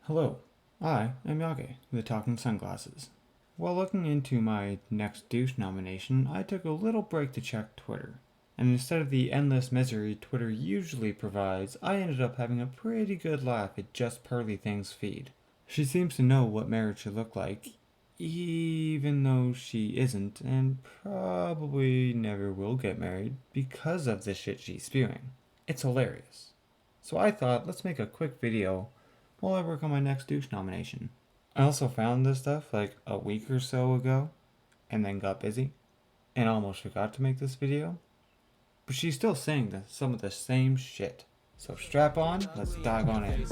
Hello, I am Yage, the Talking Sunglasses. While looking into my next douche nomination, I took a little break to check Twitter. And instead of the endless misery Twitter usually provides, I ended up having a pretty good laugh at JustPearlyThings' feed. She seems to know what marriage should look like, even though she isn't, and probably never will get married because of the shit she's spewing. It's hilarious. So I thought, let's make a quick video while I work on my next douche nomination. I also found this stuff like a week or so ago and then got busy and almost forgot to make this video. But she's still saying some of the same shit. So strap on, let's dive on in.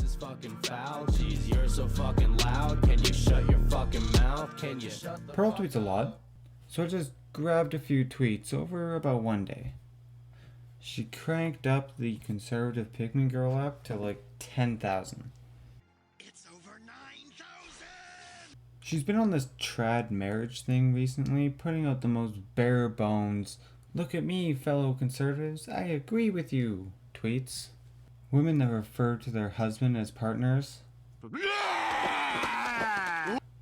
Pearl tweets a lot, so I just grabbed a few tweets over about one day. She cranked up the conservative Pygmy Girl app to like 10,000. She's been on this trad marriage thing recently, putting out the most bare bones, "Look at me, fellow conservatives, I agree with you" tweets. Women that refer to their husband as partners.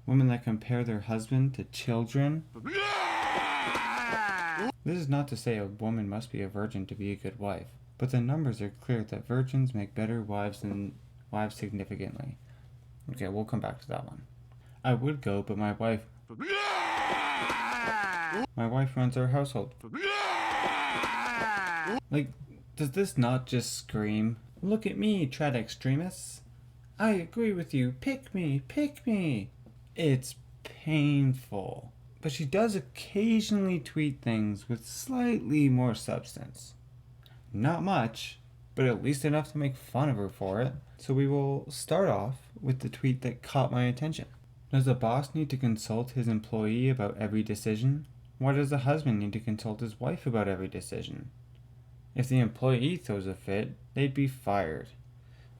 Women that compare their husband to children. This is not to say a woman must be a virgin to be a good wife, but the numbers are clear that virgins make better wives than wives significantly. Okay, we'll come back to that one. I would go, but my wife runs our household. Like, does this not just scream, "Look at me, trad extremists. I agree with you. Pick me, pick me." It's painful. But she does occasionally tweet things with slightly more substance. Not much, but at least enough to make fun of her for it. So we will start off with the tweet that caught my attention. Does a boss need to consult his employee about every decision? Why does a husband need to consult his wife about every decision? If the employee throws a fit, they'd be fired.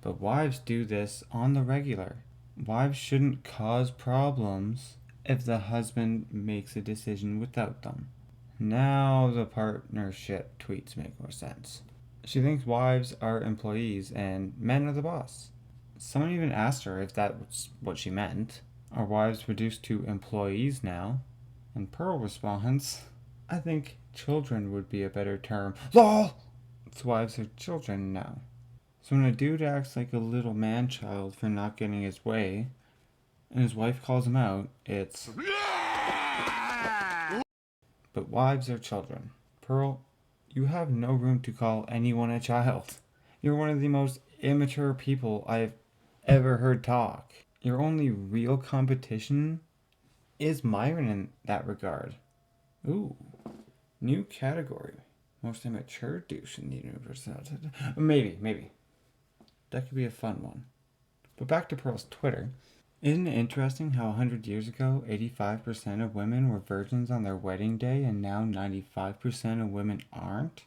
But wives do this on the regular. Wives shouldn't cause problems if the husband makes a decision without them. Now the partnership tweets make more sense. She thinks wives are employees and men are the boss. Someone even asked her if that's what she meant. Are wives reduced to employees now? And Pearl responds, "I think children would be a better term." LOL! It's wives are children now. So when a dude acts like a little man-child for not getting his way, and his wife calls him out, it's... But wives are children. Pearl, you have no room to call anyone a child. You're one of the most immature people I've ever heard talk. Your only real competition is Myron in that regard. Ooh, new category. Most immature douche in the universe. Maybe. That could be a fun one. But back to Pearl's Twitter. Isn't it interesting how 100 years ago, 85% of women were virgins on their wedding day and now 95% of women aren't?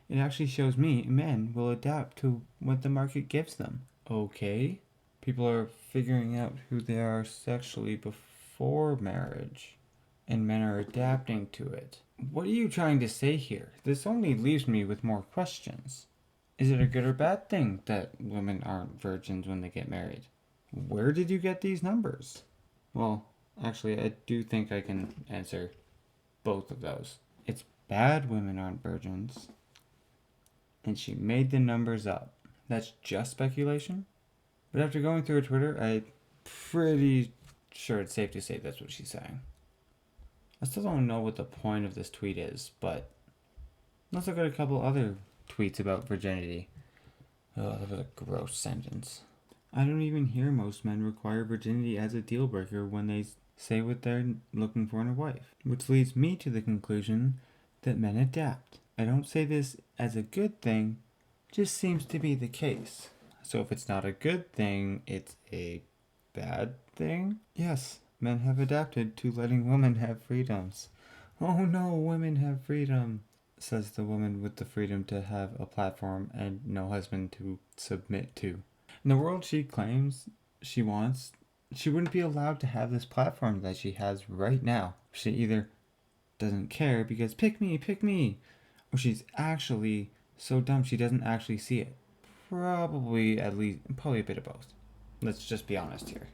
It actually shows me men will adapt to what the market gives them. Okay? People are figuring out who they are sexually before marriage, and men are adapting to it. What are you trying to say here? This only leaves me with more questions. Is it a good or bad thing that women aren't virgins when they get married? Where did you get these numbers? Well, actually, I do think I can answer both of those. It's bad women aren't virgins, and she made the numbers up. That's just speculation? But after going through her Twitter, I'm pretty sure it's safe to say that's what she's saying. I still don't know what the point of this tweet is, but let's look at a couple other tweets about virginity. Oh, that was a gross sentence. I don't even hear most men require virginity as a deal breaker when they say what they're looking for in a wife. Which leads me to the conclusion that men adapt. I don't say this as a good thing, just seems to be the case. So if it's not a good thing, it's a bad thing? Yes, men have adapted to letting women have freedoms. Oh no, women have freedom, says the woman with the freedom to have a platform and no husband to submit to. In the world she claims she wants, she wouldn't be allowed to have this platform that she has right now. She either doesn't care because pick me, or she's actually so dumb she doesn't actually see it. Probably a bit of both. Let's just be honest here.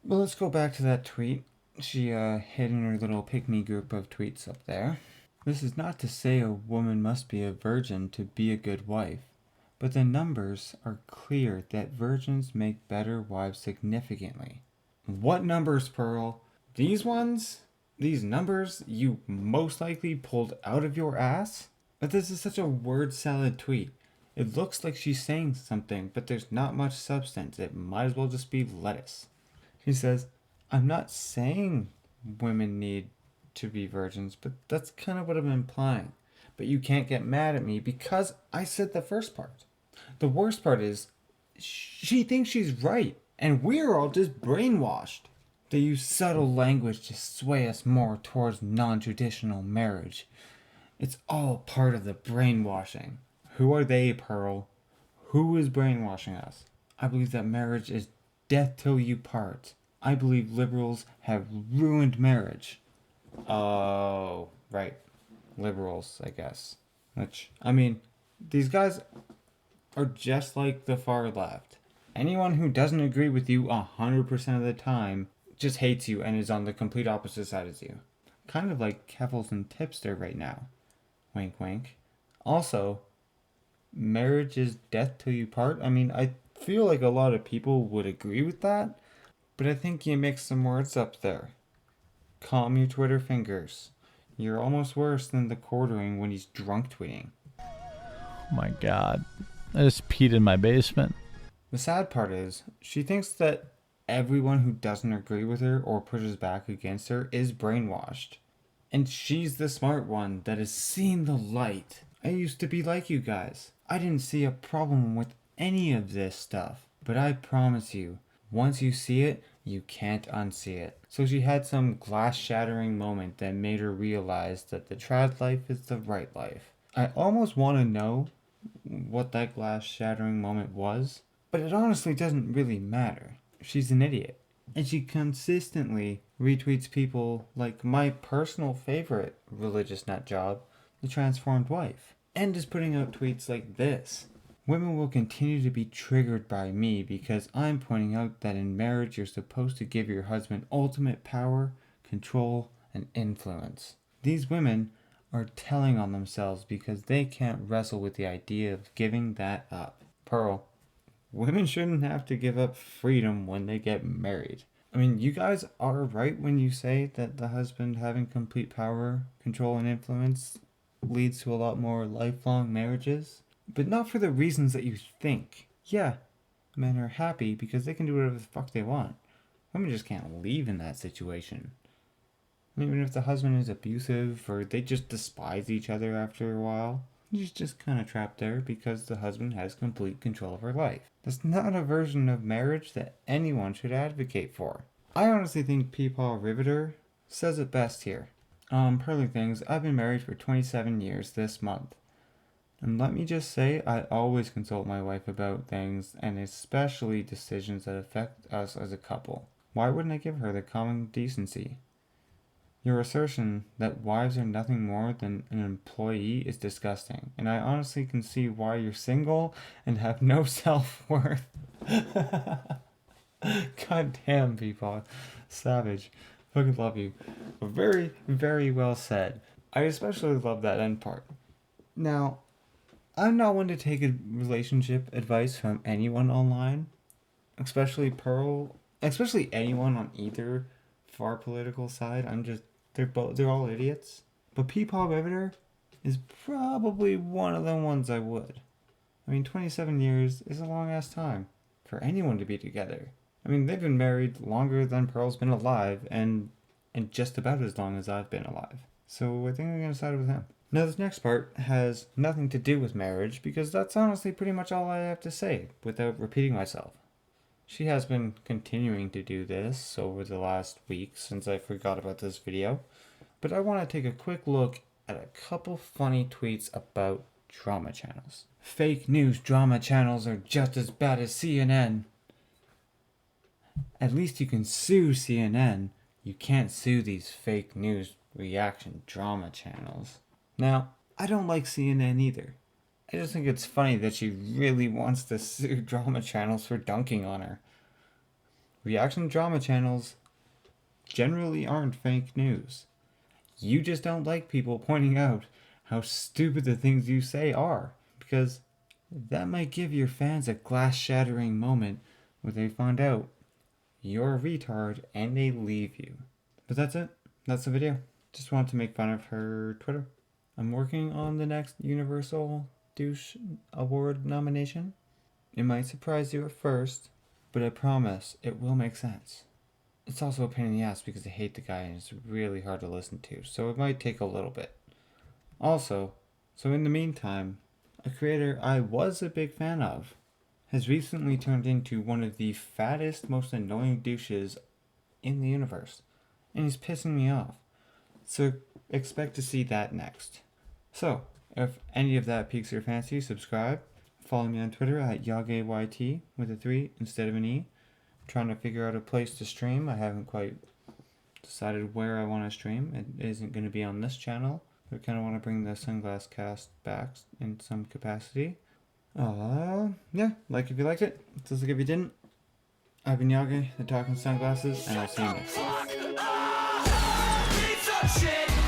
But let's go back to that tweet. She hid in her little pick-me group of tweets up there. This is not to say a woman must be a virgin to be a good wife, but the numbers are clear that virgins make better wives significantly. What numbers, Pearl? These ones? These numbers you most likely pulled out of your ass? But this is such a word salad tweet. It looks like she's saying something, but there's not much substance. It might as well just be lettuce. She says, I'm not saying women need to be virgins, but that's kind of what I'm implying. But you can't get mad at me because I said the first part. The worst part is, she thinks she's right, and we're all just brainwashed. They use subtle language to sway us more towards non-traditional marriage. It's all part of the brainwashing. Who are they, Pearl? Who is brainwashing us? I believe that marriage is death till you part. I believe liberals have ruined marriage. Oh, right. Liberals, I guess. Which, I mean, these guys are just like the far left. Anyone who doesn't agree with you 100% of the time just hates you and is on the complete opposite side as you. Kind of like Kevels and Tipster right now. Wink, wink. Also, marriage is death till you part. I mean, I feel like a lot of people would agree with that, but I think you mix some words up there. Calm your Twitter fingers. You're almost worse than the quartering when he's drunk tweeting. Oh my god. I just peed in my basement. The sad part is, she thinks that everyone who doesn't agree with her or pushes back against her is brainwashed. And she's the smart one that has seen the light. I used to be like you guys. I didn't see a problem with any of this stuff. But I promise you, once you see it, you can't unsee it. So she had some glass-shattering moment that made her realize that the trad life is the right life. I almost want to know what that glass-shattering moment was, but it honestly doesn't really matter. She's an idiot. And she consistently retweets people like my personal favorite religious nut job, the transformed wife, and is putting out tweets like this. Women will continue to be triggered by me because I'm pointing out that in marriage you're supposed to give your husband ultimate power, control, and influence. These women are telling on themselves because they can't wrestle with the idea of giving that up. Pearl, women shouldn't have to give up freedom when they get married. I mean, you guys are right when you say that the husband having complete power, control, and influence leads to a lot more lifelong marriages. But not for the reasons that you think. Yeah, men are happy because they can do whatever the fuck they want. Women just can't leave in that situation. I mean, even if the husband is abusive or they just despise each other after a while, she's just kind of trapped there because the husband has complete control of her life. That's not a version of marriage that anyone should advocate for. I honestly think Peepaw Riveter says it best here. Pearly Things, I've been married for 27 years this month. And let me just say, I always consult my wife about things, and especially decisions that affect us as a couple. Why wouldn't I give her the common decency? Your assertion that wives are nothing more than an employee is disgusting, and I honestly can see why you're single and have no self-worth. God damn, people. Savage. Fucking love you. Very, very well said. I especially love that end part. Now, I'm not one to take a relationship advice from anyone online, especially Pearl, especially anyone on either far political side. They're all idiots. But Peepaw Riveter is probably one of the ones I would. I mean, 27 years is a long ass time for anyone to be together. I mean, they've been married longer than Pearl's been alive, and just about as long as I've been alive. So I think I'm gonna side with him. Now, this next part has nothing to do with marriage because that's honestly pretty much all I have to say without repeating myself. She has been continuing to do this over the last week since I forgot about this video, but I want to take a quick look at a couple funny tweets about drama channels. Fake news drama channels are just as bad as CNN. At least you can sue CNN. You can't sue these fake news reaction drama channels. Now, I don't like CNN either. I just think it's funny that she really wants to sue drama channels for dunking on her. Reaction drama channels generally aren't fake news. You just don't like people pointing out how stupid the things you say are, because that might give your fans a glass shattering moment where they find out you're a retard and they leave you. But that's it. That's the video. Just wanted to make fun of her Twitter. I'm working on the next Universal Douche Award nomination. It might surprise you at first, but I promise it will make sense. It's also a pain in the ass because I hate the guy and it's really hard to listen to, so it might take a little bit. Also, so in the meantime, a creator I was a big fan of has recently turned into one of the fattest, most annoying douches in the universe, and he's pissing me off. So expect to see that next. So, if any of that piques your fancy, subscribe. Follow me on Twitter at YagayYT with a 3 instead of an E. Trying to figure out a place to stream. I haven't quite decided where I want to stream. It isn't going to be on this channel. I kind of want to bring the Sunglass Cast back in some capacity. Yeah, like if you liked it, dislike if you didn't. I've been Yage, the Talking Sunglasses, and I'll see you next time.